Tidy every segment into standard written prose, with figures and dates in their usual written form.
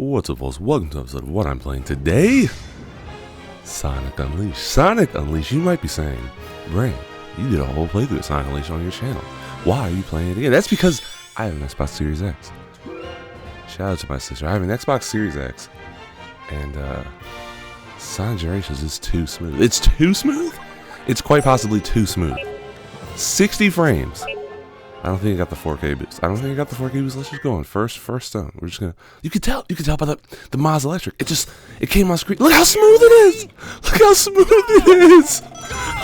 What's up, folks? Welcome to episode of What I'm Playing today. Sonic Unleashed. Sonic Unleashed. You might be saying, Brain, you did a whole playthrough of Sonic Unleashed on your channel. Why are you playing it again? That's because I have an Xbox Series X. Shout out to my sister. I have an Xbox Series X. And, Sonic Generations is too smooth. It's too smooth? It's quite possibly too smooth. 60 frames. I don't think I got the 4K boost. Let's just go on first stone. We're just gonna. You can tell by the Maz Electric. It came on screen. Look how smooth it is.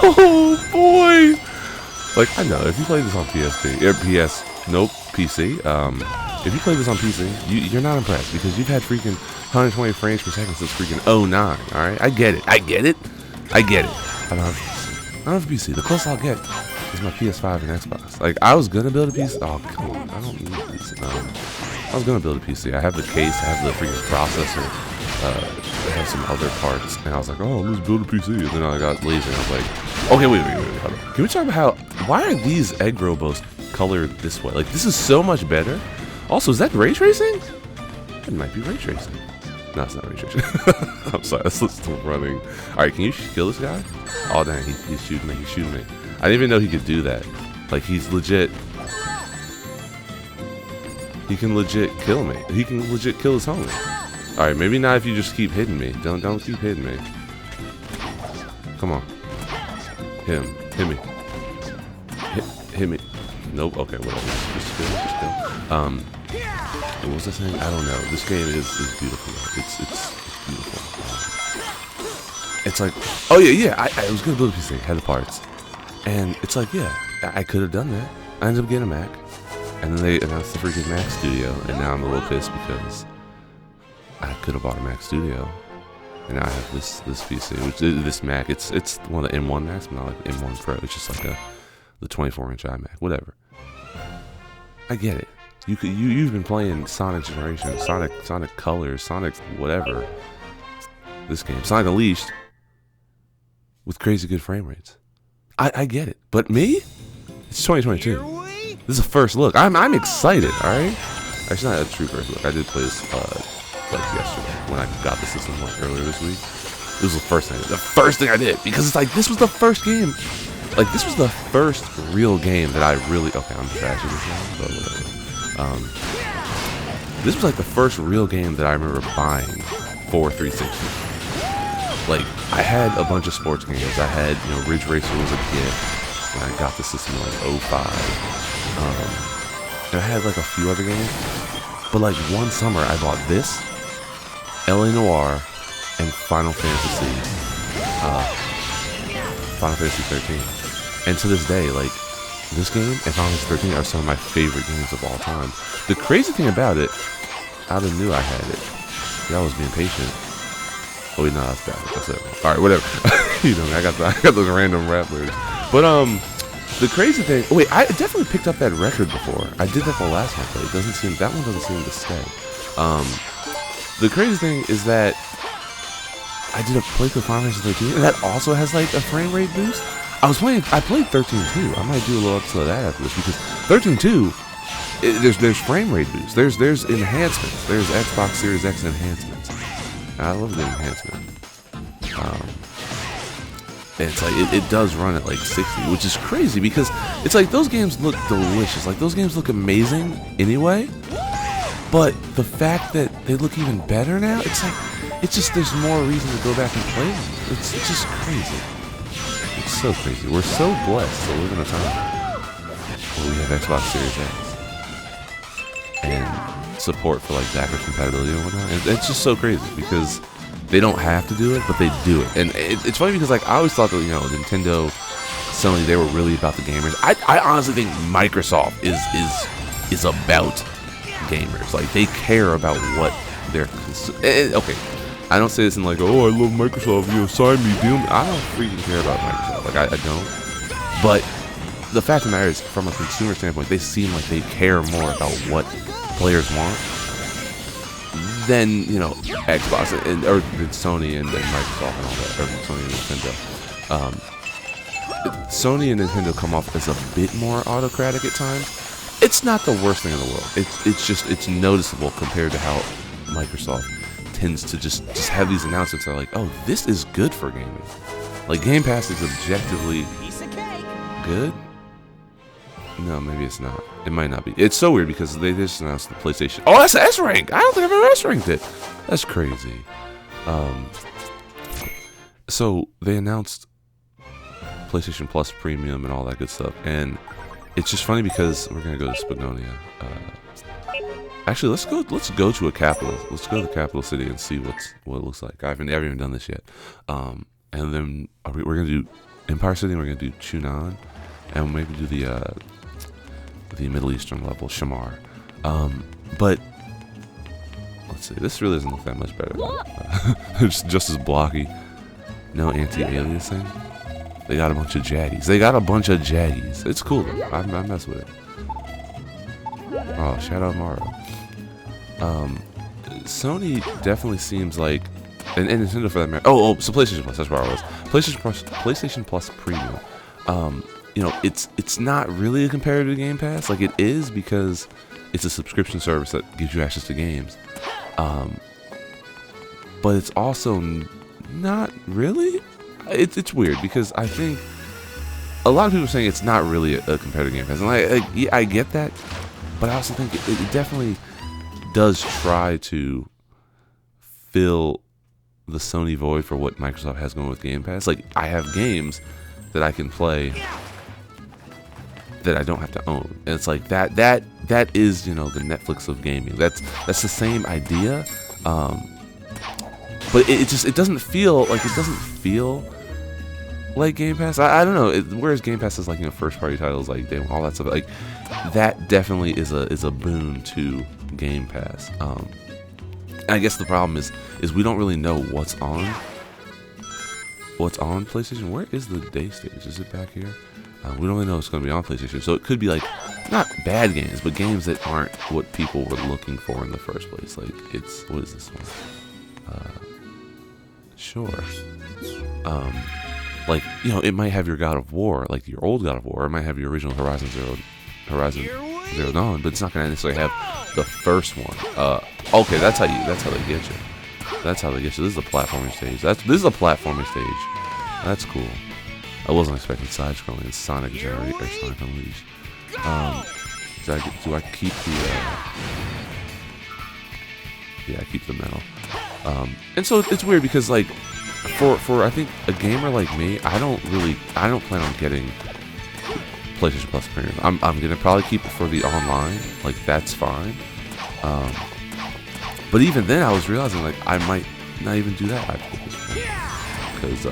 Oh boy. Like, I know if you play this on PSP or PC. If you play this on PC, you're not impressed because you've had freaking 120 frames per second since freaking 09. All right, I get it. I don't have a PC. The closest I'll get is my PS5 and Xbox. Like, I was gonna build a PC. Oh, come on. I don't need a PC. I was gonna build a PC. I have the case. I have the freaking processor. I have some other parts. And I was like, oh, let's build a PC. And then I got lazy and I was like, okay, wait. Hold on. Can we talk about why are these egg robos colored this way? Like, this is so much better. Also, is that ray tracing? It might be ray tracing. No, it's not ray tracing. I'm sorry. That's still running. All right, can you kill this guy? Oh, dang. He's shooting me. I didn't even know he could do that. Like, he's legit. He can legit kill me. He can legit kill his homie. Alright, maybe not if you just keep hitting me. Don't keep hitting me. Come on. Hit me. Hit me. Nope, okay, whatever. Just kill. What was I saying? I don't know. This game is beautiful. It's beautiful. It's like, oh yeah, I was gonna build a PC, had the parts. And it's like, yeah, I could have done that. I ended up getting a Mac. And then they announced the freaking Mac Studio. And now I'm a little pissed because I could have bought a Mac Studio. And now I have this PC, this Mac. It's one of the M1 Macs, but not like M1 Pro. It's just like the 24-inch iMac, whatever. I get it. You've been playing Sonic Generations, Sonic Colors, Sonic whatever. This game, Sonic Unleashed, with crazy good frame rates. I get it, but me? It's 2022. This is a first look. I'm excited. All right. Actually, not a true first look. I did play this like yesterday when I got the system like earlier this week. This was the first thing I did because it's like this was the first game. Like, this was the first real game that I really. Okay, I'm trashing this now, but whatever. This was like the first real game that I remember buying for 360. Like, I had a bunch of sports games. I had, Ridge Racer was a gift when I got the system in like 05. And I had like a few other games. But like one summer I bought this, L.A. Noire, and Final Fantasy 13. And to this day, like, this game and Final Fantasy 13 are some of my favorite games of all time. The crazy thing about it, I didn't knew I had it. Y'all was being patient. Oh wait, no, that's bad. That's it. All right, whatever. I got those random rappers. But the crazy thing. Wait, I definitely picked up that record before. I did that the last time I played. That one doesn't seem to stay. The crazy thing is that I did a playthrough of Final Fantasy 13, and that also has like a frame rate boost. I played 13 too. I might do a little episode of that after this because 13 too. There's frame rate boost. There's enhancements. There's Xbox Series X enhancements. I love the enhancement. And it's like it does run at like 60, which is crazy because it's like those games look delicious. Like, those games look amazing anyway. But the fact that they look even better now, it's just there's more reason to go back and play them. It's just crazy. It's so crazy. We're so blessed to live in a time where we have Xbox Series X and support for like backwards compatibility and whatnot. It's just so crazy because they don't have to do it, but they do it. And it's funny because like I always thought that Nintendo, Sony, they were really about the gamers. I honestly think Microsoft is about gamers. Like, they care about what they're okay. I don't say this in like, oh, I love Microsoft, sign me, deal me. I don't freaking care about Microsoft. Like, I don't. But the fact of the matter is, from a consumer standpoint, they seem like they care more about what players want than Xbox or Sony and Microsoft and all that, or Sony and Nintendo. Sony and Nintendo come off as a bit more autocratic at times. It's not the worst thing in the world. It's noticeable compared to how Microsoft tends to just have these announcements that are like, oh, this is good for gaming. Like Game Pass is objectively good. No, maybe it's not. It might not be. It's so weird because they just announced the PlayStation. Oh, that's S rank. I don't think I've ever S ranked it. That's crazy. So they announced PlayStation Plus Premium and all that good stuff, and it's just funny because we're gonna go to Spagonia. Actually, let's go to a capital. Let's go to the capital city and see what it looks like. I haven't even done this yet. And then we're gonna do Empire City. And we're gonna do Chunan, and maybe do the Middle Eastern level, Shamar. But let's see. This really doesn't look that much better. It's just as blocky. No anti-aliasing. They got a bunch of jaggies. It's cool though. I mess with it. Oh, Shadow of Mara. Sony definitely seems like, and Nintendo for that matter. So PlayStation Plus. That's where I was. PlayStation Plus Premium. You know, it's not really a comparative to Game Pass. Like it is because it's a subscription service that gives you access to games. But it's also not really. It's weird because I think a lot of people are saying it's not really a competitive Game Pass, and I get that, but I also think it definitely does try to fill the Sony void for what Microsoft has going with Game Pass. Like I have games that I can play that I don't have to own, and it's like that is, you know, the Netflix of gaming. That's the same idea, but it doesn't feel like Game Pass. I don't know. Whereas Game Pass is like, you know, first party titles, like all that stuff. Like that definitely is a boon to Game Pass. I guess the problem is we don't really know what's on PlayStation. Where is the day stage? Is it back here? We don't really know what's going to be on PlayStation. So it could be like not bad games, but games that aren't what people were looking for in the first place. Like what is this one? Sure. Like, you know, it might have your God of War, like your old God of War. It might have your original Horizon Zero Dawn, but it's not going to necessarily have the first one. Okay, that's how they get you. That's how they get you. This is a platforming stage. This is a platforming stage. That's cool. I wasn't expecting side-scrolling. It's Sonic Generate or Sonic Unleashed. Do I keep the? Yeah, I keep the metal. And so it's weird because like. For I think a gamer like me, I don't plan on getting PlayStation Plus Premium. I'm gonna probably keep it for the online, like that's fine. But even then, I was realizing like I might not even do that after this because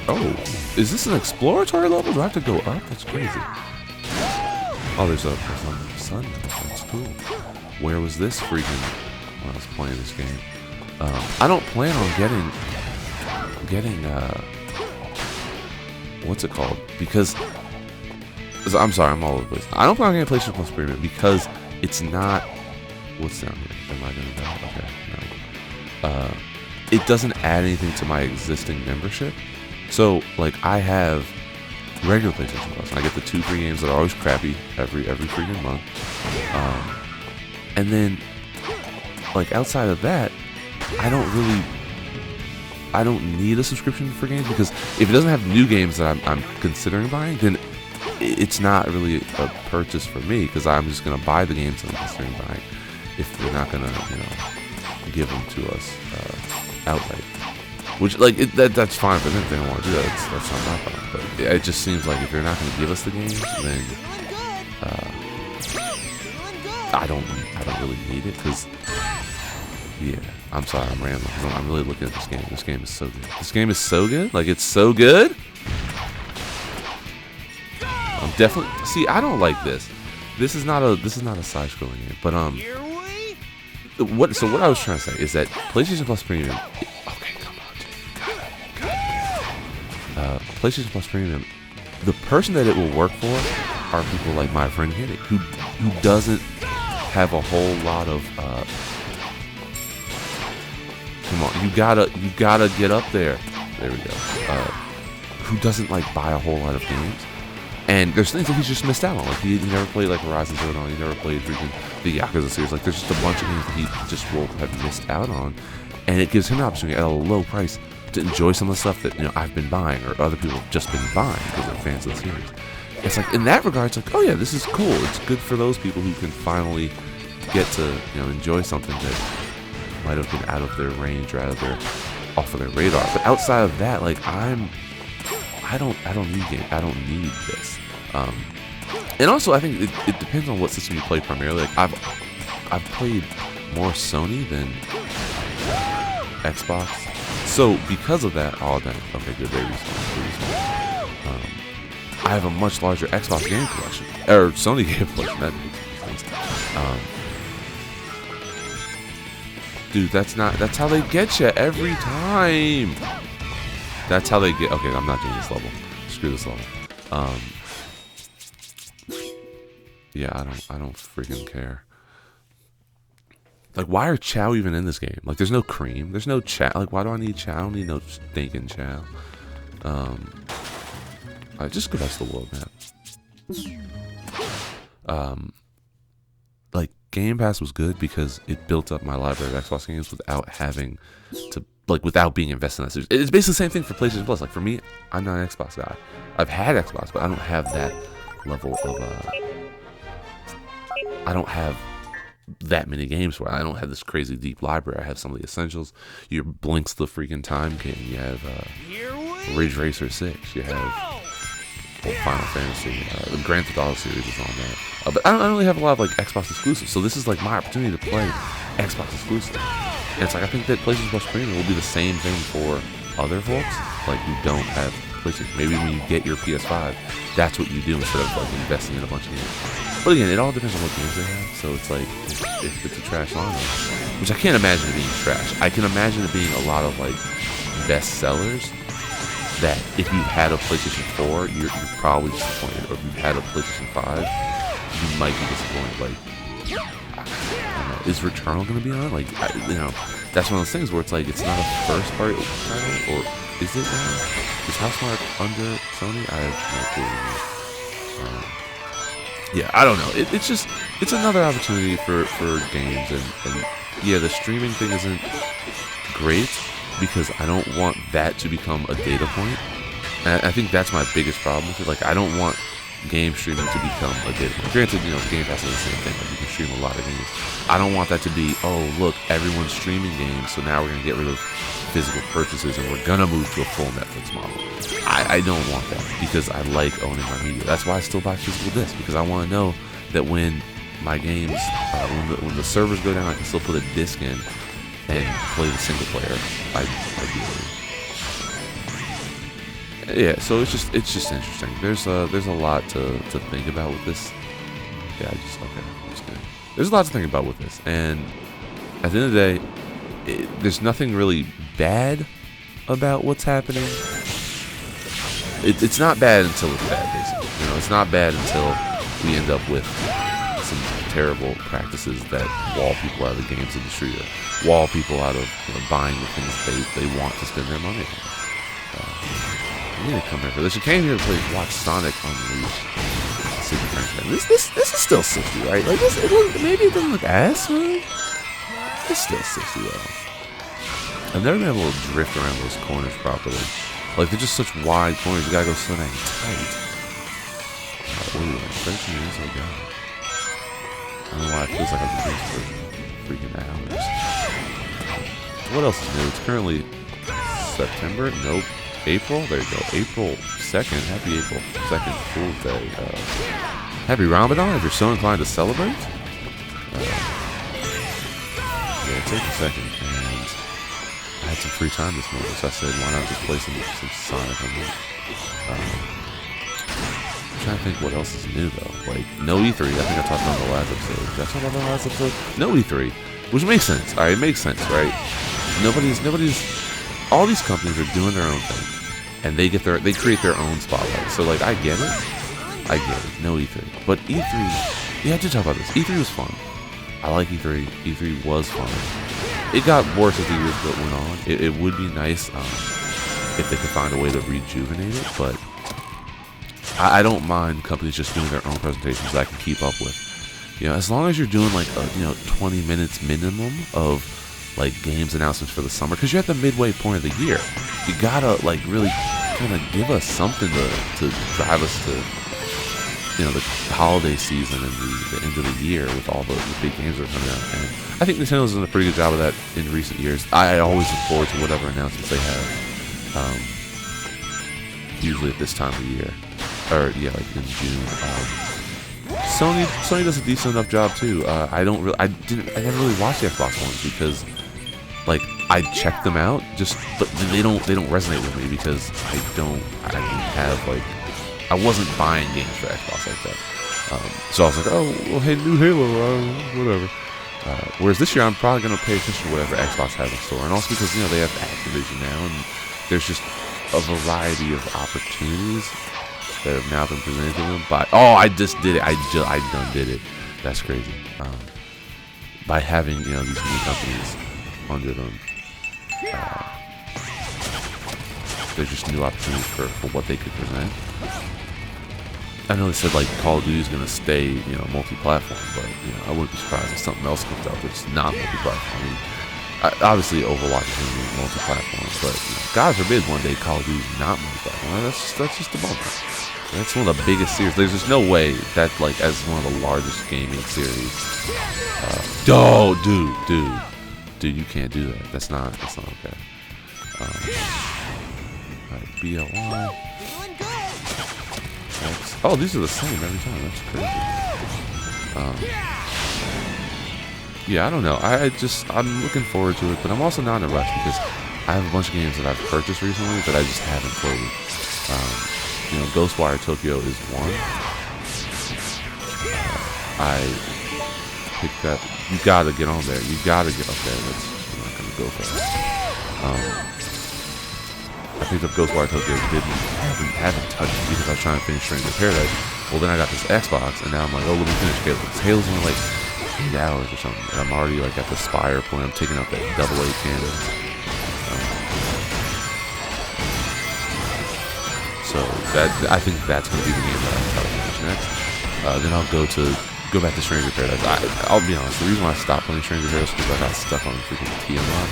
oh, is this an exploratory level? Do I have to go up? That's crazy. Oh, there's a sun. That's cool. Where was this freaking when I was playing this game? I don't plan on getting what's it called? Because I'm sorry, I'm all over the place. I don't plan on getting PlayStation Plus Premium because it's not. What's down here? Am I gonna die? Okay, no. It doesn't add anything to my existing membership. So like I have regular PlayStation Plus, and I get the 2 free games that are always crappy every freaking month. And then like outside of that, I don't need a subscription for games because if it doesn't have new games that I'm considering buying, then it's not really a purchase for me because I'm just gonna buy the games that I'm considering buying if they're not gonna, you know, give them to us outright. Which like that's fine for them if they don't want to do that. That's not my problem. But it just seems like if you're not gonna give us the games, then I don't really need it because. Yeah, I'm sorry, I'm rambling. I'm really looking at this game. This game is so good. This game is so good. Like it's so good. I'm definitely I don't like this. This is not a side-scrolling game. But what I was trying to say is that PlayStation Plus Premium. Okay, come on, dude. PlayStation Plus Premium. The person that it will work for are people like my friend Kenny, who doesn't have a whole lot of. Come on, you gotta get up there. There we go. Who doesn't like buy a whole lot of games? And there's things that he's just missed out on. Like, he never played, like, Horizon Zero Dawn. He never played the Yakuza series. Like, there's just a bunch of games that he just will have missed out on. And it gives him an opportunity at a low price to enjoy some of the stuff that, you know, I've been buying or other people have just been buying because they're fans of the series. It's like, in that regard, it's like, oh yeah, this is cool. It's good for those people who can finally get to, you know, enjoy something that might have been out of their range or off of their radar. But outside of that, like, I don't need this. And also, I think it depends on what system you play primarily. Like, I've played more Sony than Xbox. So because of that, okay, good, they respawn. I have a much larger Xbox game collection, or Sony game collection. That makes sense. Dude, that's how they get you every time. That's how they get. Okay, I'm not doing this level. Screw this level. Yeah, I don't freaking care. Like, why are Chow even in this game? Like, there's no cream. There's no Chow. Like, why do I need Chow? I don't need no stinking Chow. Alright, just go back to the world map. Like, Game Pass was good because it built up my library of Xbox games without having to, like, without being invested in that. It's basically the same thing for PlayStation Plus. Like, for me, I'm not an Xbox guy. I've had Xbox, but I don't have that level of, I don't have that many games where I don't have this crazy deep library. I have some of the essentials. Your Blink's the freaking Time King. You have Ridge Racer 6. You have Final Fantasy. The Grand Theft Auto series is on that. But I don't really have a lot of, like, Xbox exclusives. So this is, like, my opportunity to play Xbox exclusive. And it's like, I think that PlayStation Plus Premium will be the same thing for other folks, like, who don't have PlayStation. Maybe when you get your PS5, that's what you do instead of, like, investing in a bunch of games. But again, it all depends on what games they have. So it's like, if it's a trash lineup, which I can't imagine it being trash. I can imagine it being a lot of, like, best sellers that if you've had a PlayStation 4, you're probably disappointed. Or if you've had a PlayStation 5, you might be disappointed. Like, I don't know, is Returnal going to be on? Like, you know, that's one of those things where it's like, it's not a first-party title, or is it now? Is Housemarque under Sony? I have no clue. Yeah, I don't know. It's another opportunity for games, and yeah, the streaming thing isn't great because I don't want that to become a data point. And I think that's my biggest problem with it. Like, I don't want game streaming to become a data point. Granted, you know, Game Pass is the same thing. Like, you can stream a lot of games. I don't want that to be, oh, look, everyone's streaming games, so now we're going to get rid of physical purchases and we're going to move to a full Netflix model. I don't want that because I like owning my media. That's why I still buy physical discs, because I want to know that when my games, when the servers go down, I can still put a disc in and play the single player. I do. Yeah, so it's just interesting. There's a lot to think about with this. Yeah, I'm just kidding. There's a lot to think about with this, and at the end of the day, there's nothing really bad about what's happening. It's not bad until it's bad, basically. You know, it's not bad until we end up with some terrible practices that wall people out of the games industry, or wall people out of, you know, buying the things they want to spend their money on. You need to come here for this. You came here to watch Sonic Unleashed. This is still 60, right? Like, maybe it doesn't look as smooth. It's still 60 though. I've never been able to drift around those corners properly. Like, they're just such wide corners. You gotta go so dang tight. Ooh, 13 minutes, oh god. I don't know why it feels like I've been doing this for freaking hours. What else is new? It's currently September? Nope. April? There you go. April 2nd. Happy April 2nd Fool's Day. Happy Ramadan if you're so inclined to celebrate. Yeah, take a second. And I had some free time this morning, so I said, why not just play some Sonic on it. I'm trying to think what else is new, though. Like, no E3. I think I talked about it on the last episode. Did I talk about that on the last episode? No E3. Which makes sense. Alright, it makes sense, right? Nobody's... All these companies are doing their own thing. And they create their own spotlight. So, like, I get it. No E3. But E3... Yeah, I did talk about this. E3 was fun. I like E3. E3 was fun. It got worse as the years went on. It would be nice if they could find a way to rejuvenate it, but I don't mind companies just doing their own presentations that I can keep up with. You know, as long as you're doing like 20 minutes minimum of like games announcements for the summer, because you're at the midway point of the year. You gotta like really kind of give us something to drive us to, the holiday season and the end of the year with all the big games that are coming out. And I think Nintendo's done a pretty good job of that in recent years. I always look forward to whatever announcements they have. Usually at this time of the year, or yeah, like in June. Sony does a decent enough job too. I never really watched the Xbox ones because, like, I checked them out, but they don't resonate with me because I didn't have like, I wasn't buying games for Xbox like that. So I was like, oh, well, hey, new Halo, whatever. Whereas this year, I'm probably gonna pay attention to whatever Xbox has in store, and also because they have Activision now, and there's just a variety of opportunities that have now been presented to them. I just did it. I done did it. That's crazy. By having these new companies under them, there's just new opportunities for what they could present. I know they said like Call of Duty is gonna stay multi-platform, but I wouldn't be surprised if something else comes out that's not multi-platform. I mean, obviously Overwatch is gonna be multi-platform, but God forbid one day Call of Duty is not multi-platform. That's just a bummer. That's one of the biggest series. There's just no way that, like, as one of the largest gaming series. Dude, you can't do that. That's not okay. Alright, BLI. Oh, these are the same every time. That's crazy. Yeah, I don't know. I'm looking forward to it, but I'm also not in a rush because I have a bunch of games that I've purchased recently that I just haven't played. Ghostwire Tokyo is one. I picked that. You gotta get on there. I'm not gonna go for that. I picked up Ghostwire Tokyo. Haven't touched it because I was trying to finish Stranger Paradise. Well, then I got this Xbox, and now I'm like, oh, let me finish Halo. Because Halo's only like 8 hours or something, and I'm already like at the Spire point. I'm taking out that AA cannon. So I think that's going to be the game that I'll try to finish next. Then I'll go back to Stranger Paradise. I'll be honest, the reason why I stopped playing Stranger Paradise is because I got stuck on freaking Tiamat,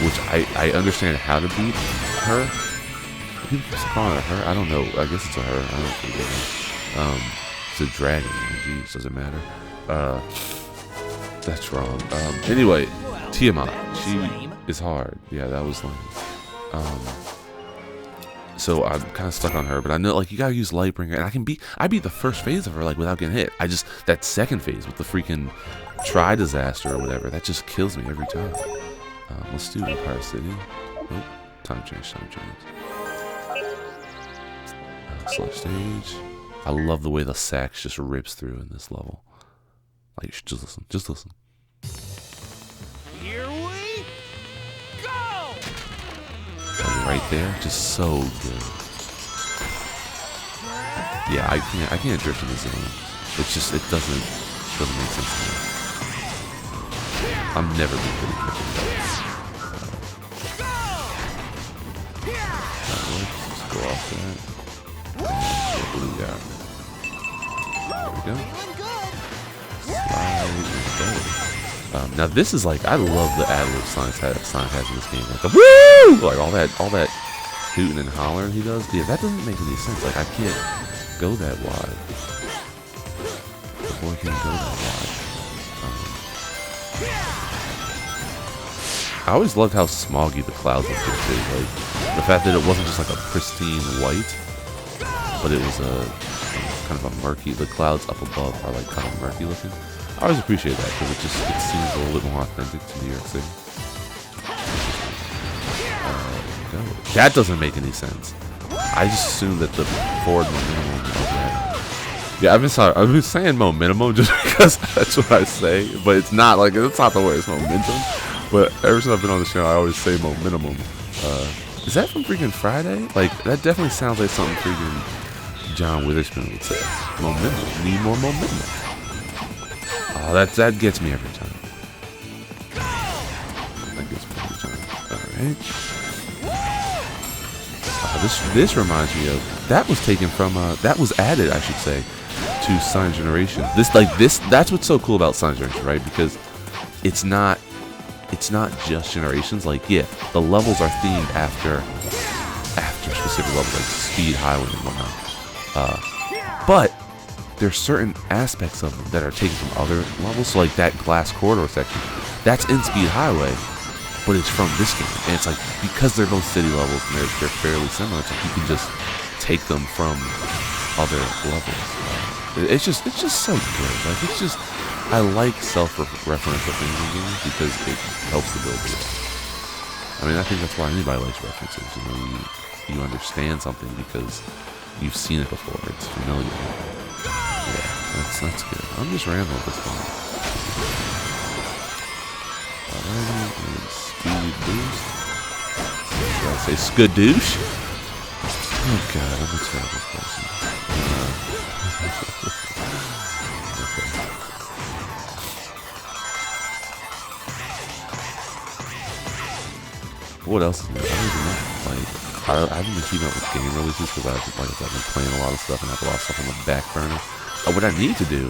which I understand how to beat her. People keep calling her her. I don't know. I guess it's a her. I don't know. It's a dragon. Jeez, does it matter? That's wrong. Anyway, Tiamat. She is hard. Yeah, that was lame. So I'm kind of stuck on her, but I know like you gotta use Lightbringer, and I beat the first phase of her like without getting hit. That second phase with the freaking Tri-Disaster or whatever, that just kills me every time. Let's do Empire City. Nope. Time change. Select stage. I love the way the sax just rips through in this level. Like, just listen. Here we go! Right there, just so good. Yeah, I can't drift in the zone. It doesn't make sense to me. I'm never been good at drifting. Let's go off that. What do we got? There we go. Slide. Now this is like, I love the ad-lib Sonic has in this game. Like the woo! Like all that hooting and hollering he does. Yeah, that doesn't make any sense. Like I can't go that wide. The boy can't go that wide. I always loved how smoggy the clouds looked too. Like the fact that it wasn't just like a pristine white, but it was kind of a murky. The clouds up above are like kind of murky looking. I always appreciate that because it seems a little bit more authentic to New York City. That doesn't make any sense. I just assumed that the forward momentum was that. Yeah, I've been saying momentum just because that's what I say, but it's not like it's not the way it's momentum. But ever since I've been on the channel, I always say momentum. Is that from freaking Friday? Like that definitely sounds like something freaking John Witherspoon would say. Momentum, need more momentum. Oh, that gets me every time. That gets me every time. Alright. This reminds me of that was taken from that was added, I should say, to Sonic Generations. That's what's so cool about Sonic Generations, right? Because it's not just Generations. Like, yeah, the levels are themed after specific levels, like Speed Highway and whatnot. But there's certain aspects of them that are taken from other levels. So like that glass corridor section, that's in Speed Highway, but it's from this game. And it's like, because they're both city levels and they're fairly similar, it's like you can just take them from other levels. It's just so good. Like, it's just, I like self-referential things in games because it helps to build it. I mean, I think that's why anybody likes references. You know, you understand something because you've seen it before. It's familiar. Yeah, that's good. I'm just rambling at this point. Alrighty, and speed boost. Should I say skadoosh? Oh god, I'm a terrible person. Okay. What else is new? I don't even know. Like, I haven't been keeping up with game releases because I've been playing a lot of stuff and have a lot of stuff on the back burner. What I need to do,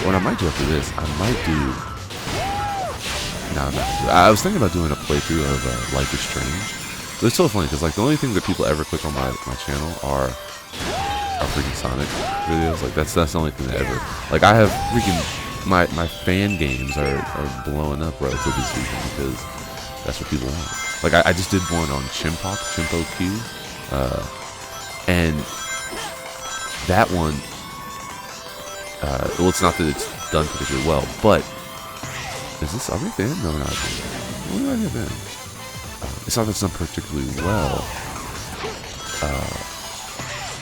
what I might do after this, I might do. No, I'm not gonna do it. I was thinking about doing a playthrough of Life is Strange. But it's so funny because like the only thing that people ever click on my channel are freaking Sonic videos. Like that's the only thing that ever. Like I have freaking my fan games are blowing up relatively speaking because that's what people want. Like I just did one on Chimpo Q, and that one. Well, it's not that it's done particularly well, but is this? Are we at the end? No, we're not. We're already at the end. It's not that it's done particularly well.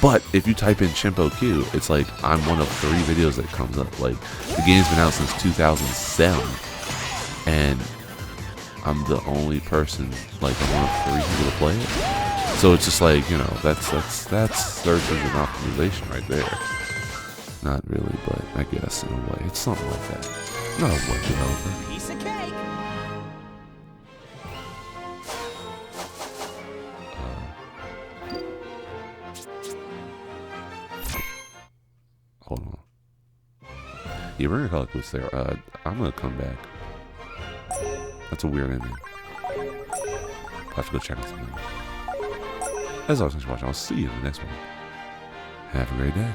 But if you type in Chimpo Q, it's like I'm one of 3 videos that comes up. Like the game's been out since 2007, and I'm the only person, like I'm one of 3 people to play it. So it's just like, you know, that's search engine optimization right there. Not really, but I guess in a way it's something like that. Not a web developer. Piece of cake. Hold on. Yeah, we're gonna call it quits there. I'm gonna come back. That's a weird ending. I'll have to go check out something. As always, thanks for watching. I'll see you in the next one. Have a great day.